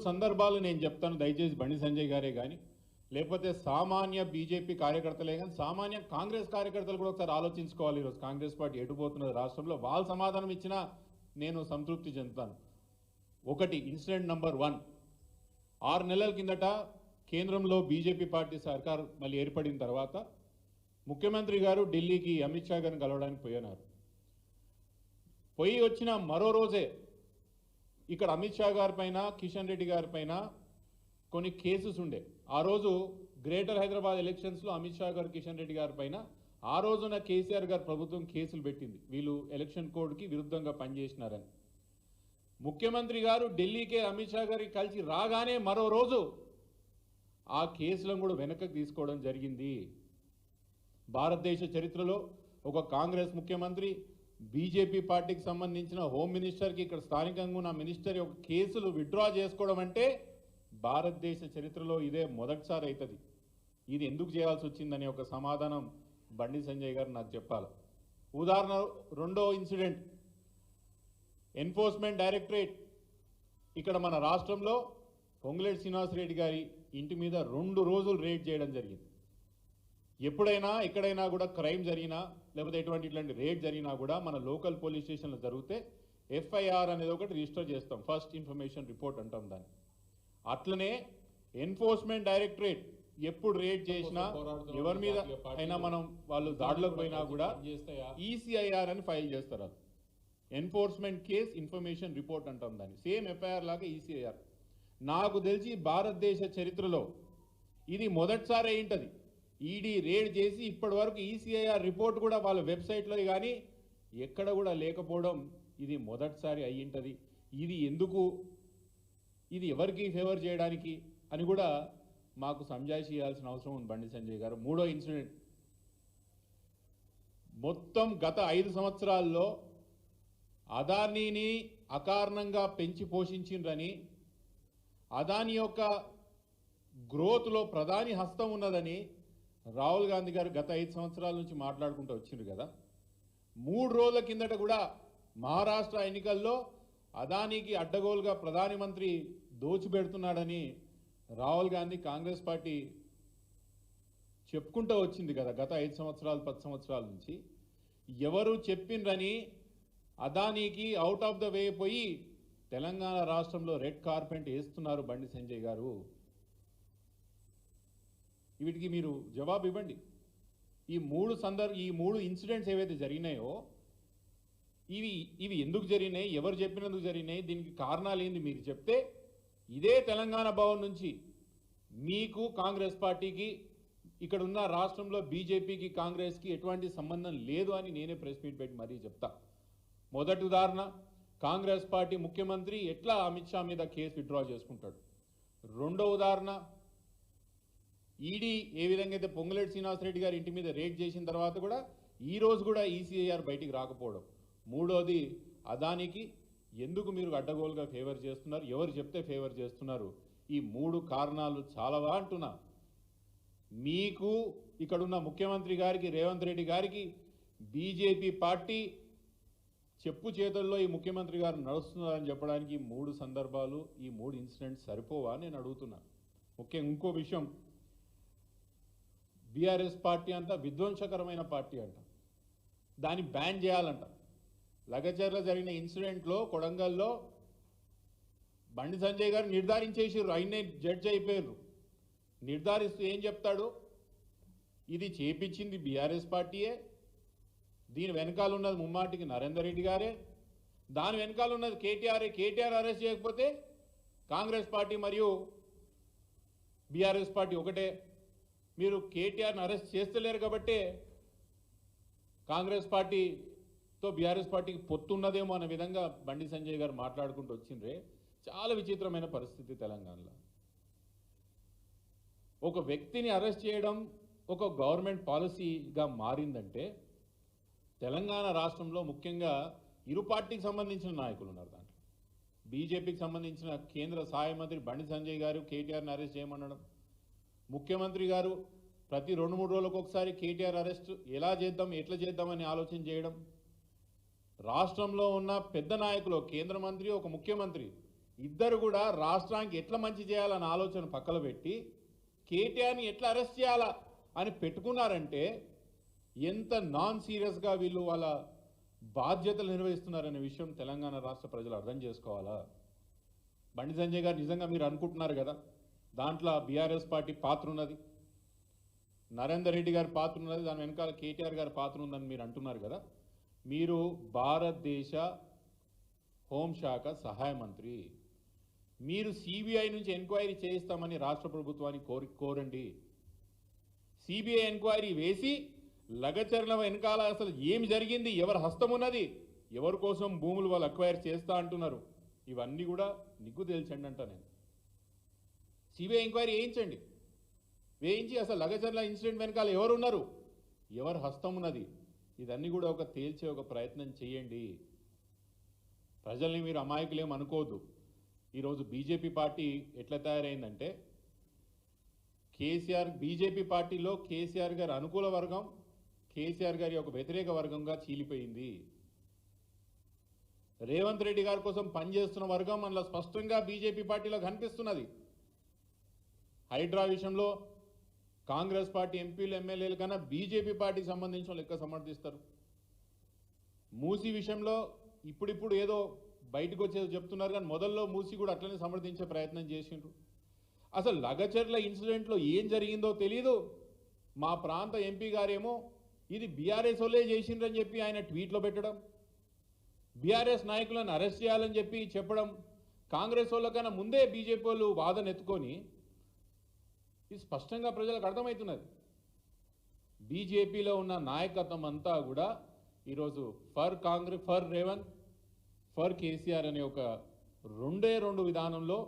సందర్భాలు నేను చెప్తాను, దయచేసి బండి సంజయ్ గారే కానీ లేకపోతే సామాన్య బీజేపీ కార్యకర్తలే కానీ సామాన్య కాంగ్రెస్ కార్యకర్తలు కూడా ఒకసారి ఆలోచించుకోవాలి. ఈరోజు కాంగ్రెస్ పార్టీ ఎటుపోతున్నది రాష్ట్రంలో, వాళ్ళు సమాధానం ఇచ్చినా నేను సంతృప్తి చెందుతాను. ఒకటి, ఇన్సిడెంట్ నంబర్ 1, 6 నెలల కిందట కేంద్రంలో బీజేపీ పార్టీ సర్కార్ మళ్ళీ ఏర్పడిన తర్వాత ముఖ్యమంత్రి గారు ఢిల్లీకి అమిత్ షా గారిని కలవడానికి పోయినారు. పోయి వచ్చిన మరో రోజే ఇక్కడ అమిత్ షా గారి పైన, కిషన్ రెడ్డి గారి పైన కొన్ని కేసెస్ ఉండే. ఆ రోజు గ్రేటర్ హైదరాబాద్ ఎలక్షన్స్లో అమిత్ షా గారు, కిషన్ రెడ్డి గారి పైన ఆ రోజున కేసీఆర్ గారు ప్రభుత్వం కేసులు పెట్టింది, వీళ్ళు ఎలక్షన్ కోడ్కి విరుద్ధంగా పనిచేసినారని. ముఖ్యమంత్రి గారు ఢిల్లీకే అమిత్ షా గారికి కలిసి రాగానే మరో రోజు ఆ కేసులను కూడా వెనక్కి తీసుకోవడం జరిగింది. భారతదేశ చరిత్రలో ఒక కాంగ్రెస్ ముఖ్యమంత్రి, బీజేపీ పార్టీకి సంబంధించిన హోమ్ మినిస్టర్కి, ఇక్కడ స్థానికంగా ఉన్న మినిస్టర్ యొక్క కేసులు విత్డ్రా చేసుకోవడం అంటే భారతదేశ చరిత్రలో ఇదే మొదటిసారి అవుతుంది. ఇది ఎందుకు చేయాల్సి వచ్చిందనే ఒక సమాధానం బండి సంజయ్ గారు నాకు చెప్పాలి. ఉదాహరణ, రెండో ఇన్సిడెంట్, ఎన్ఫోర్స్మెంట్ డైరెక్టరేట్ ఇక్కడ మన రాష్ట్రంలో పొంగులేటి శ్రీనివాసరెడ్డి గారి ఇంటి మీద 2 రోజులు రేడ్ చేయడం జరిగింది. ఎప్పుడైనా ఎక్కడైనా కూడా క్రైమ్ జరిగినా లేకపోతే ఇట్లాంటి రేడ్ జరిగినా కూడా మన లోకల్ పోలీస్ స్టేషన్లో జరిగితే ఎఫ్ఐఆర్ అనేది ఒకటి రిజిస్టర్ చేస్తాం, ఫస్ట్ ఇన్ఫర్మేషన్ రిపోర్ట్ అంటాం దాన్ని. అట్లనే ఎన్ఫోర్స్మెంట్ డైరెక్టరేట్ ఎప్పుడు రేడ్ చేసినా, ఎవరి మీద అయినా మనం వాళ్ళు దాడిలోకి పోయినా కూడా ఈసీఐఆర్ అని ఫైల్ చేస్తారు. అది ఎన్ఫోర్స్మెంట్ కేస్ ఇన్ఫర్మేషన్ రిపోర్ట్ అంటాం దాన్ని, సేమ్ ఎఫ్ఐఆర్ లాగా ఈసీఐఆర్. నాకు తెలిసి భారతదేశ చరిత్రలో ఇది మొదటిసారి అయింటది. ఈడీ రేడ్ చేసి ఇప్పటి వరకు ఈసీఐఆర్ రిపోర్ట్ కూడా వాళ్ళ వెబ్సైట్లో కానీ ఎక్కడ కూడా లేకపోవడం ఇది మొదటిసారి అయ్యింటది. ఇది ఎందుకు, ఇది ఎవరికి ఫేవర్ చేయడానికి అని కూడా మాకు సంజాయిషి చేయాల్సిన అవసరం ఉంది బండి సంజయ్ గారు. మూడో ఇన్సిడెంట్, మొత్తం గత 5 సంవత్సరాల్లో అదానీని అకారణంగా పెంచి పోషించిండ్రని, అదానీ యొక్క గ్రోత్లో ప్రధాని హస్తం ఉన్నదని రాహుల్ గాంధీ గారు గత 5 సంవత్సరాల నుంచి మాట్లాడుకుంటూ వచ్చిండ్రు కదా. 3 రోజుల కిందట కూడా మహారాష్ట్ర ఎన్నికల్లో అదానీకి అడ్డగోలుగా ప్రధానమంత్రి దోచిపెడుతున్నాడని రాహుల్ గాంధీ కాంగ్రెస్ పార్టీ చెప్పుకుంటూ వచ్చింది కదా గత 5 సంవత్సరాలు 10 సంవత్సరాల నుంచి. ఎవరు చెప్పిండ్రని అదానీకి అవుట్ ఆఫ్ ద వే పోయి తెలంగాణ రాష్ట్రంలో రెడ్ కార్పెట్ వేస్తున్నారు బండి సంజయ్ గారు. వీటికి మీరు జవాబు ఇవ్వండి. ఈ 3 ఇన్సిడెంట్స్ ఏవైతే జరిగినాయో ఇవి ఎందుకు జరిగినాయి, ఎవరు చెప్పినందుకు జరిగినాయి, దీనికి కారణాలు ఏంది మీరు చెప్తే ఇదే తెలంగాణ భవన్ నుంచి మీకు కాంగ్రెస్ పార్టీకి, ఇక్కడ ఉన్న రాష్ట్రంలో బీజేపీకి కాంగ్రెస్కి ఎటువంటి సంబంధం లేదు అని నేనే ప్రెస్ మీట్ పెట్టి మరీ చెప్తా. మొదటి ఉదాహరణ, కాంగ్రెస్ పార్టీ ముఖ్యమంత్రి ఎట్లా అమిత్ షా మీద కేసు విత్డ్రా చేసుకుంటాడు. రెండో ఉదాహరణ, ఈడీ ఏ విధంగా అయితే పొంగులేటి శ్రీనివాసరెడ్డి గారి ఇంటి మీద రేడ్ చేసిన తర్వాత కూడా ఈ రోజు కూడా ఈసీఐఆర్ బయటికి రాకపోవడం. మూడోది, అదానికి ఎందుకు మీరు అడ్డగోలుగా ఫేవర్ చేస్తున్నారు, ఎవరు చెప్తే ఫేవర్ చేస్తున్నారు. ఈ 3 కారణాలు చాలావా అంటున్నా. మీకు ఇక్కడున్న ముఖ్యమంత్రి గారికి, రేవంత్ రెడ్డి గారికి బీజేపీ పార్టీ చెప్పు చేతుల్లో ఈ ముఖ్యమంత్రి గారు నడుస్తున్నారని చెప్పడానికి 3 సందర్భాలు, ఈ 3 ఇన్సిడెంట్స్ సరిపోవా నేను అడుగుతున్నా. ముఖ్యంగా ఇంకో విషయం, బీఆర్ఎస్ పార్టీ అంట విధ్వంసకరమైన పార్టీ అంట, దాన్ని బ్యాన్ చేయాలంట. లగచర్ల జరిగిన ఇన్సిడెంట్లో కొడంగల్లో బండి సంజయ్ గారు నిర్ధారించేసారు, ఆయనే జడ్జ్ అయిపోయారు. నిర్ధారిస్తూ ఏం చెప్తాడు, ఇది చేపించింది బీఆర్ఎస్ పార్టీయే, దీని వెనకాల ఉన్నది ముమ్మాటికి నరేందర్ రెడ్డి గారే, దాని వెనకాల ఉన్నది కేటీఆర్ఏ, కేటీఆర్ అరెస్ట్ చేయకపోతే కాంగ్రెస్ పార్టీ మరియు బీఆర్ఎస్ పార్టీ ఒకటే, మీరు కేటీఆర్ని అరెస్ట్ చేస్తలేరు కాబట్టే కాంగ్రెస్ పార్టీతో బీఆర్ఎస్ పార్టీకి పొత్తున్నదేమో అనే విధంగా బండి సంజయ్ గారు మాట్లాడుకుంటూ వచ్చిండ్రే. చాలా విచిత్రమైన పరిస్థితి తెలంగాణలో. ఒక వ్యక్తిని అరెస్ట్ చేయడం ఒక గవర్నమెంట్ పాలసీగా మారిందంటే తెలంగాణ రాష్ట్రంలో ముఖ్యంగా ఇరు పార్టీకి సంబంధించిన నాయకులు ఉన్నారు. దాంట్లో బీజేపీకి సంబంధించిన కేంద్ర సహాయ మంత్రి బండి సంజయ్ గారు కేటీఆర్ని అరెస్ట్ చేయమనడం, ముఖ్యమంత్రి గారు ప్రతి 2-3 రోజులకు ఒకసారి కేటీఆర్ అరెస్ట్ ఎలా చేద్దాం, ఎట్లా చేద్దామని ఆలోచన చేయడం, రాష్ట్రంలో ఉన్న పెద్ద నాయకులు, కేంద్ర మంత్రి, ఒక ముఖ్యమంత్రి ఇద్దరు కూడా రాష్ట్రానికి ఎట్లా మంచి చేయాలన్న ఆలోచన పక్కన పెట్టి కేటీఆర్ని ఎట్లా అరెస్ట్ చేయాలా అని పెట్టుకున్నారంటే ఎంత నాన్ సీరియస్గా వీళ్ళు వాళ్ళ బాధ్యతలు నిర్వహిస్తున్నారనే విషయం తెలంగాణ రాష్ట్ర ప్రజలు అర్థం చేసుకోవాలా. బండి సంజయ్ గారు నిజంగా మీరు అనుకుంటున్నారు కదా దాంట్లో బీఆర్ఎస్ పార్టీ పాత్ర ఉన్నది, నరేందర్ రెడ్డి గారి పాత్ర ఉన్నది, దాని వెనకాల కేటీఆర్ గారి పాత్ర ఉందని మీరు అంటున్నారు కదా. మీరు భారతదేశ హోంశాఖ సహాయ మంత్రి, మీరు సిబిఐ నుంచి ఎంక్వైరీ చేయిస్తామని రాష్ట్ర ప్రభుత్వాన్ని కోరండి. సిబిఐ ఎంక్వైరీ వేసి లగచర్ల వెనకాల అసలు ఏమి జరిగింది, ఎవరు హస్తం ఉన్నది, ఎవరి కోసం భూములు వాళ్ళు అక్వైర్ చేస్తా అంటున్నారు, ఇవన్నీ కూడా నిగ్గు తేల్చండి అంట. నేను సిబిఐ ఎంక్వైరీ వేయించండి, వేయించి అసలు లగచర్ల ఇన్సిడెంట్ వెనకాల ఎవరు ఉన్నారు, ఎవరు హస్తం ఉన్నది, ఇదన్నీ కూడా ఒక తేల్చే ఒక ప్రయత్నం చేయండి. ప్రజల్ని మీరు అమాయకులేం అనుకోవద్దు. ఈరోజు బీజేపీ పార్టీ ఎట్లా తయారైందంటే బీజేపీ పార్టీలో కేసీఆర్ గారి అనుకూల వర్గం కేసీఆర్ గారి ఒక వ్యతిరేక వర్గంగా చీలిపోయింది. రేవంత్ రెడ్డి గారి కోసం పనిచేస్తున్న వర్గం అందులో స్పష్టంగా బీజేపీ పార్టీలో కనిపిస్తున్నది. హైడ్రా విషయంలో కాంగ్రెస్ పార్టీ ఎంపీలు ఎమ్మెల్యేలు కన్నా బీజేపీ పార్టీకి సంబంధించిన లెక్క సమర్థిస్తారు. మూసీ విషయంలో ఇప్పుడిప్పుడు ఏదో బయటకు వచ్చేది చెప్తున్నారు కానీ మొదల్లో మూసీ కూడా అట్లనే సమర్థించే ప్రయత్నం చేసిండ్రు. అసలు లగచర్ల ఇన్సిడెంట్లో ఏం జరిగిందో తెలీదు. మా ప్రాంత ఎంపీ గారేమో ఇది బీఆర్ఎస్ వాళ్ళే చేసిండ్రని చెప్పి ఆయన ట్వీట్లో పెట్టడం, బీఆర్ఎస్ నాయకులను అరెస్ట్ చేయాలని చెప్పి చెప్పడం, కాంగ్రెస్ వాళ్ళకన్నా ముందే బీజేపీ వాళ్ళు వాదన ఎత్తుకొని, ఇది స్పష్టంగా ప్రజలకు అర్థమవుతున్నది. బీజేపీలో ఉన్న నాయకత్వం అంతా కూడా ఈరోజు ఫర్ రేవంత్, ఫర్ కేసీఆర్ అనే ఒక రెండే రెండు విధానంలో